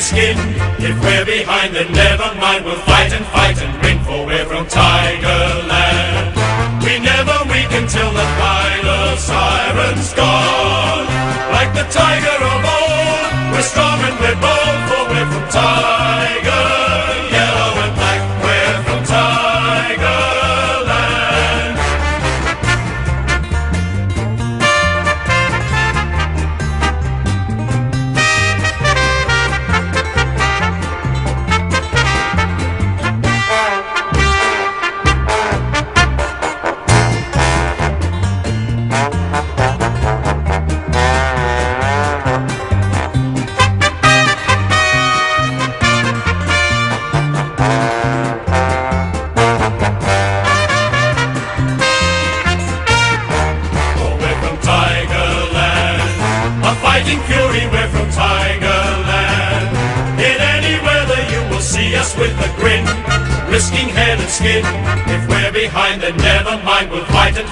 skin. If we're behind, then never mind, we'll fight and win, for we're from Tigerland. We never weaken till the final siren's gone. Like the tiger of old, we're strong and we're bold, for we're from Tiger, yellow and black, we're from Tigerland. Fighting fury, we're from Tigerland. In any weather you will see us with a grin, risking head and skin. If we're behind, then never mind, we'll fight and